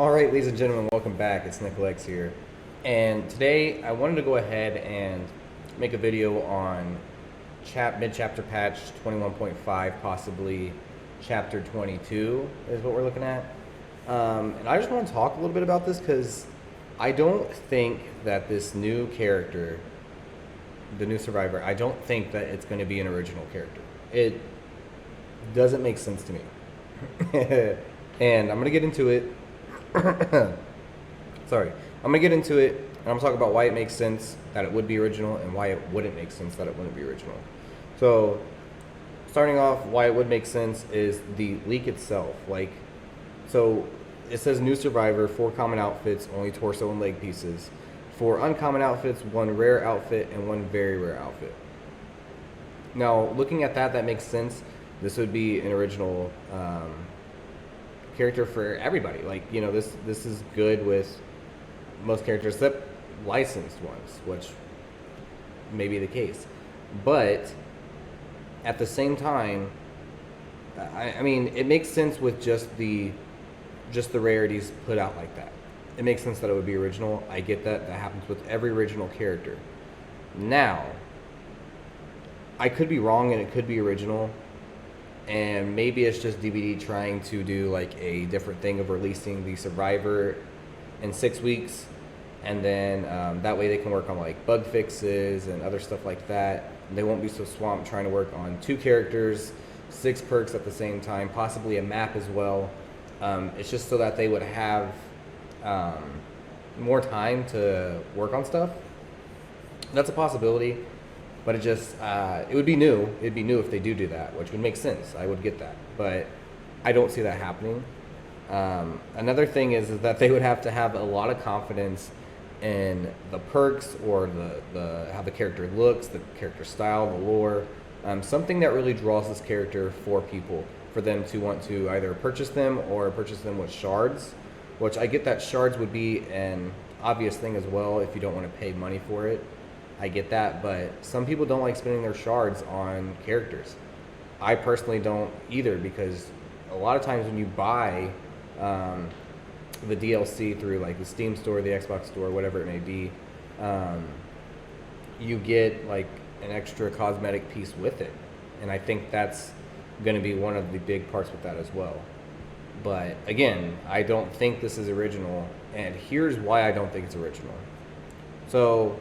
All right, ladies and gentlemen, welcome back. It's Nicolex here. And today I wanted to go ahead and make a video on mid-chapter patch 21.5, possibly chapter 22 is what we're looking at. And I just want to talk a little bit about this because I don't think that this new character, the new survivor, I don't think that it's going to be an original character. It doesn't make sense to me. And I'm going to get into it. Sorry. I'm going to get into it, and I'm going to talk about why it makes sense that it would be original and why it wouldn't make sense that it wouldn't be original. So, starting off, why it would make sense is the leak itself. So it says new survivor, 4 common outfits, only torso and leg pieces. 4 uncommon outfits, 1 rare outfit, and 1 very rare outfit. Now, looking at that makes sense. This would be an original character for everybody. This is good with most characters except licensed ones, which may be the case. But at the same time, I mean, it makes sense with just the rarities put out like that. It makes sense that it would be original. I get that. That happens with every original character. Now, I could be wrong and it could be original. And maybe it's just DBD trying to do like a different thing of releasing the Survivor in 6 weeks. And then that way they can work on like bug fixes and other stuff like that. They won't be so swamped trying to work on 2 characters, 6 perks at the same time, possibly a map as well. It's just so that they would have more time to work on stuff. That's a possibility. But it would be new. It'd be new if they do that, which would make sense. I would get that. But I don't see that happening. Another thing is that they would have to have a lot of confidence in the perks or the how the character looks, the character style, the lore. Something that really draws this character for people, for them to want to either purchase them or purchase them with shards, which I get that shards would be an obvious thing as well if you don't want to pay money for it. I get that, but some people don't like spending their shards on characters. I personally don't either, because a lot of times when you buy the DLC through like the Steam store, the Xbox store, whatever it may be, you get like an extra cosmetic piece with it. And I think that's going to be one of the big parts with that as well. But again, I don't think this is original, and here's why I don't think it's original. So,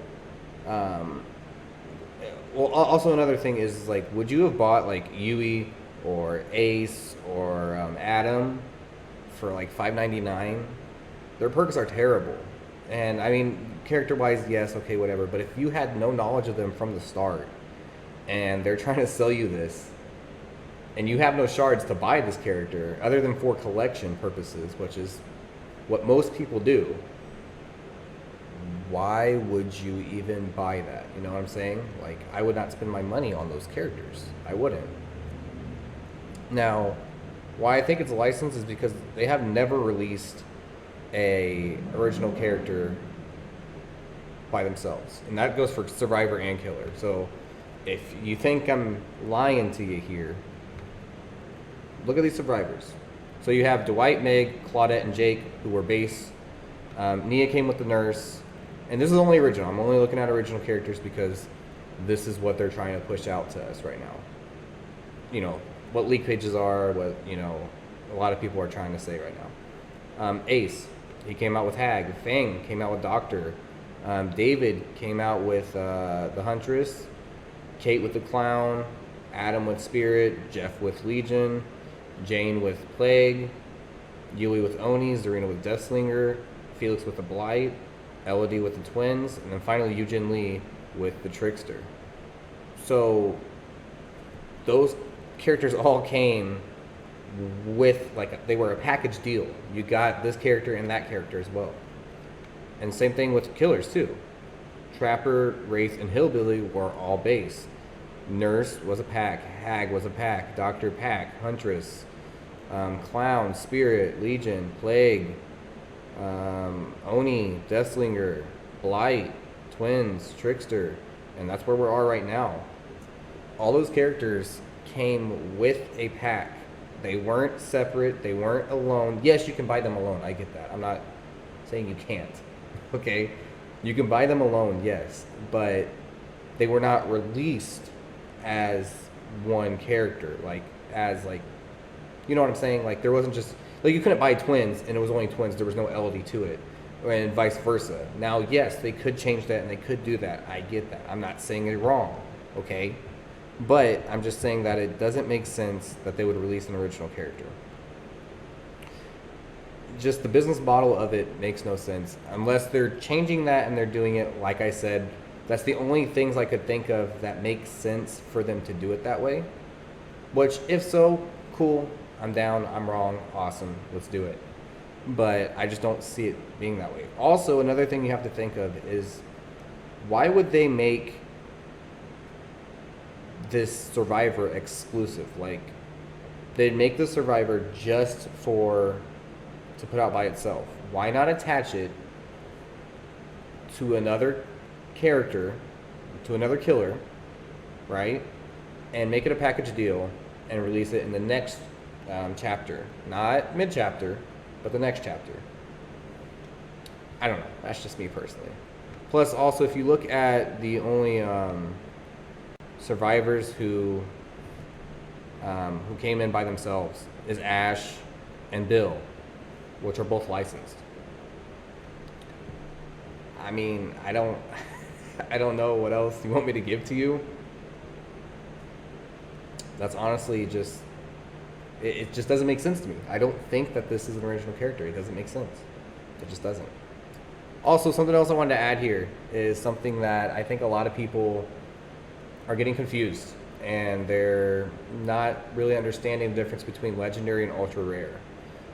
also another thing is like, would you have bought like Yui or Ace or Adam for like $5.99? Their perks are terrible, and I mean, character-wise, yes, okay, whatever. But if you had no knowledge of them from the start, and they're trying to sell you this, and you have no shards to buy this character other than for collection purposes, which is what most people do, why would you even buy that? You know what I'm saying? Like, I would not spend my money on those characters. I wouldn't. Now, why I think it's a license is because they have never released a original character by themselves. And that goes for Survivor and Killer. So, if you think I'm lying to you here, look at these survivors. So you have Dwight, Meg, Claudette, and Jake, who were base. Nia came with the nurse. And this is only original. I'm only looking at original characters because this is what they're trying to push out to us right now. You know, what leak pages are, what, you know, a lot of people are trying to say right now. Ace, he came out with Hag. Fang came out with Doctor. David came out with the Huntress. Kate with the Clown. Adam with Spirit. Jeff with Legion. Jane with Plague. Yui with Oni. Zarina with Deathslinger. Felix with the Blight. Elodie with the Twins, and then finally Eugene Lee with the Trickster. So those characters all came with, like, they were a package deal. You got this character and that character as well. And same thing with Killers too. Trapper, Wraith, and Hillbilly were all base. Nurse was a pack, Hag was a pack, Doctor pack, Huntress, Clown, Spirit, Legion, Plague, Oni, Deathslinger, Blight, Twins, Trickster, and that's where we are right now. All those characters came with a pack They weren't separate. They weren't alone. Yes, you can buy them alone. I get that. I'm not saying you can't. Okay? You can buy them alone, yes. But they were not released as one character. Like, as, like, you know what I'm saying? Like, there wasn't just, like, you couldn't buy twins and it was only twins. There was no LD to it. And vice versa. Now, yes, they could change that and they could do that. I get that. I'm not saying it's wrong. Okay? But I'm just saying that it doesn't make sense that they would release an original character. Just the business model of it makes no sense. Unless they're changing that and they're doing it, like I said, that's the only things I could think of that make sense for them to do it that way. Which, if so, cool. I'm down. I'm wrong. Awesome. Let's do it. But I just don't see it being that way. Also, another thing you have to think of is, why would they make this Survivor exclusive? Like, they'd make the Survivor just to put out by itself. Why not attach it to another character, to another killer, right? And make it a package deal and release it in the next chapter. Not mid-chapter, but the next chapter. I don't know. That's just me personally. Plus, also, if you look at the only survivors who came in by themselves, is Ash and Bill, which are both licensed. I mean, I don't know what else you want me to give to you. That's honestly just, it just doesn't make sense to me. I don't think that this is an original character. It doesn't make sense. It just doesn't. Also, something else I wanted to add here is something that I think a lot of people are getting confused, and they're not really understanding the difference between legendary and ultra rare.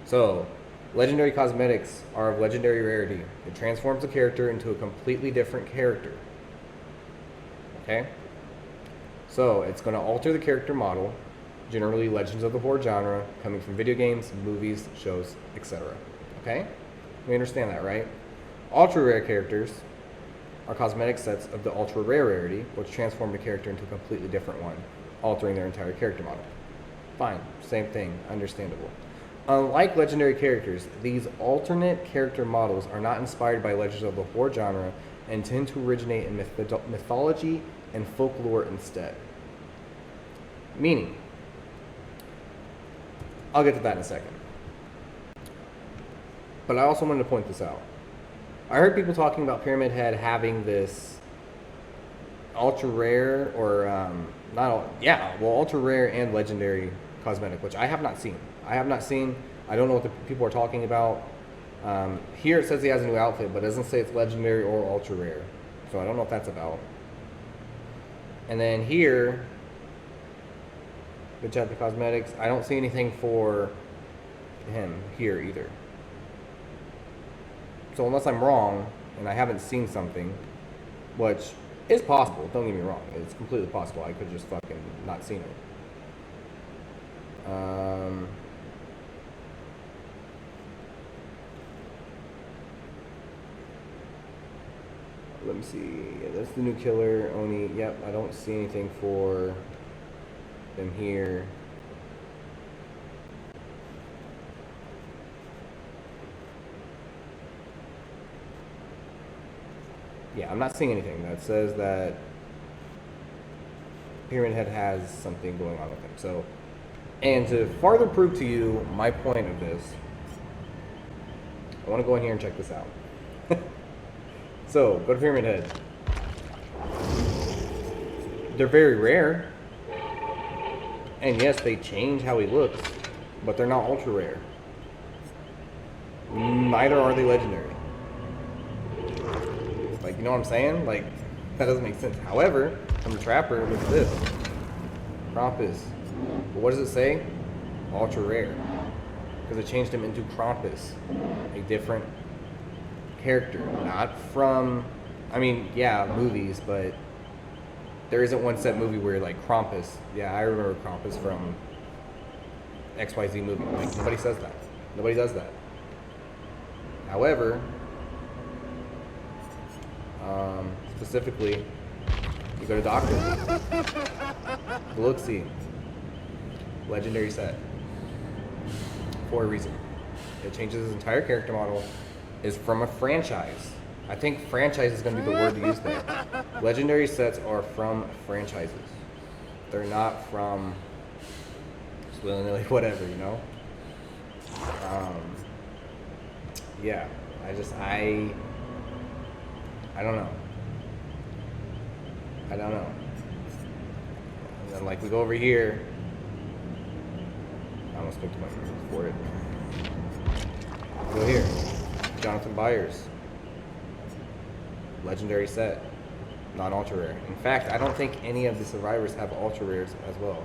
So, legendary cosmetics are of legendary rarity. It transforms a character into a completely different character. Okay? So, it's going to alter the character model, generally Legends of the Horror genre, coming from video games, movies, shows, etc. Okay? We understand that, right? Ultra rare characters are cosmetic sets of the ultra rare rarity, which transform the character into a completely different one, altering their entire character model. Fine, same thing, understandable. Unlike legendary characters, these alternate character models are not inspired by Legends of the Horror genre and tend to originate in mythology and folklore instead. Meaning, I'll get to that in a second. But I also wanted to point this out. I heard people talking about Pyramid Head having this ultra rare ultra rare and legendary cosmetic, which I have not seen. I don't know what the people are talking about. Here it says he has a new outfit, but it doesn't say it's legendary or ultra rare. So I don't know what that's about. And then here, the chapter cosmetics, I don't see anything for him here either. So unless I'm wrong, and I haven't seen something, which is possible, don't get me wrong, it's completely possible, I could just fucking not seen it. Let me see, yeah, that's the new killer, Oni, yep, I don't see anything for them here. Yeah, I'm not seeing anything that says that Pyramid Head has something going on with him. So, and to farther prove to you my point of this, I want to go in here and check this out. So, go to Pyramid Head. They're very rare. And yes, they change how he looks, but they're not ultra rare. Neither are they legendary. Like, you know what I'm saying? Like, that doesn't make sense. However, from the Trapper, look at this. Krampus. But what does it say? Ultra rare. Because it changed him into Krampus. A different character. Not from, I mean, yeah, movies, but there isn't one set movie where you're like, Krampus. Yeah, I remember Krampus from XYZ movie. Like, nobody says that. Nobody does that. However, specifically, you go to Doctor. Look-see. Legendary set. for a reason. It changes his entire character model. Is from a franchise. I think franchise is going to be the word to use there. Legendary sets are from franchises. They're not from just willy-nilly whatever, you know? Yeah, I don't know. I don't know. And then like we go over here. I almost picked my for it. Go here. Jonathan Byers. Legendary set. Not ultra rare. In fact, I don't think any of the survivors have ultra rares as well.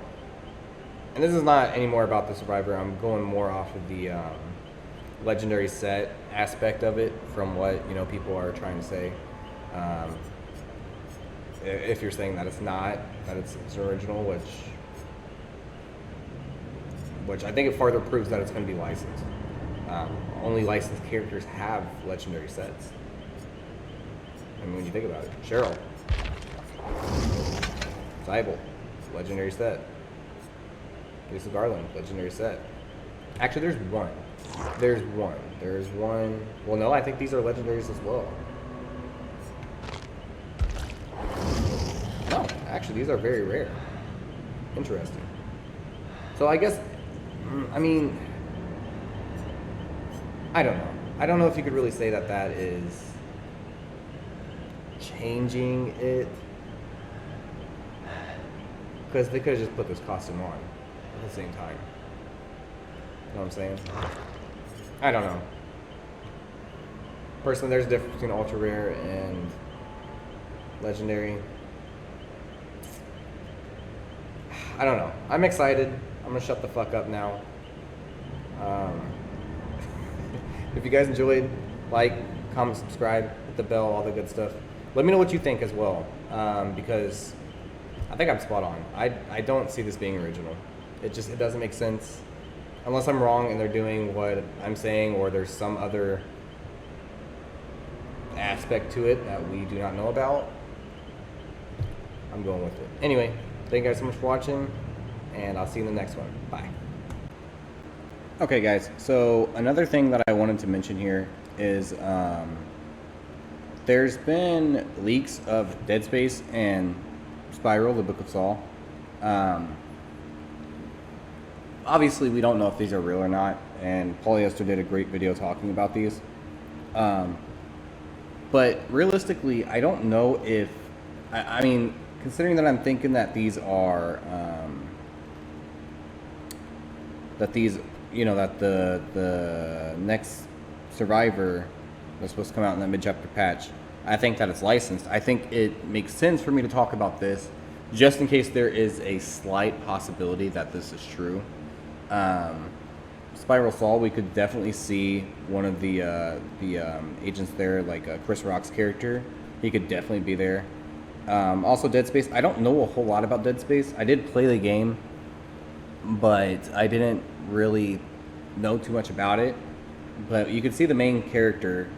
And this is not any more about the survivor. I'm going more off of the legendary set aspect of it from what people are trying to say. If you're saying that it's not, that it's original, which I think it farther proves that it's going to be licensed. Only licensed characters have legendary sets. I mean, when you think about it, Cheryl, Zybel, legendary set. Lisa Garland, legendary set. Actually, there's one. Well, no, I think these are legendaries as well. No, actually, these are very rare. Interesting. So I guess, I mean, I don't know. I don't know if you could really say that that is changing it, because they could have just put this costume on at the same time. You know what I'm saying? I don't know. Personally, there's a difference between ultra rare and legendary. I don't know. I'm excited. I'm gonna shut the fuck up now. If you guys enjoyed, like, comment, subscribe, hit the bell, all the good stuff. Let me know what you think as well, because I think I'm spot on. I don't see this being original. It doesn't make sense. Unless I'm wrong and they're doing what I'm saying, or there's some other aspect to it that we do not know about, I'm going with it. Anyway, thank you guys so much for watching, and I'll see you in the next one. Bye. Okay guys, so another thing that I wanted to mention here is there's been leaks of Dead Space and Spiral, the Book of Saul. Obviously, we don't know if these are real or not, and Polyester did a great video talking about these. But realistically, I don't know if, I mean, considering that I'm thinking that these are, that the next Survivor that's supposed to come out in that mid-chapter patch, I think that it's licensed. I think it makes sense for me to talk about this, just in case there is a slight possibility that this is true. Spiral Saul, we could definitely see one of the agents there, like Chris Rock's character. He could definitely be there. Also, Dead Space. I don't know a whole lot about Dead Space. I did play the game, but I didn't really know too much about it. But you could see the main character,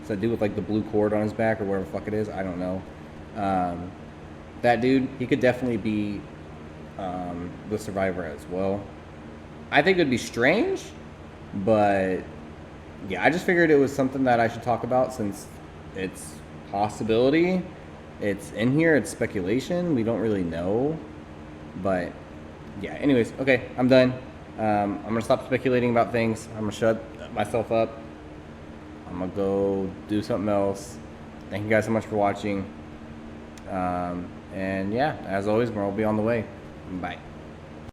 so dude with like the blue cord on his back or whatever the fuck it is. I don't know. That dude, he could definitely be the survivor as well. I think it'd be strange, but yeah, I just figured it was something that I should talk about since it's possibility. It's in here, it's speculation, we don't really know. But yeah, anyways, okay, I'm done. I'm gonna stop speculating about things. I'm gonna shut myself up. I'm gonna go do something else. Thank you guys so much for watching. And yeah, as always, more will be on the way. Bye.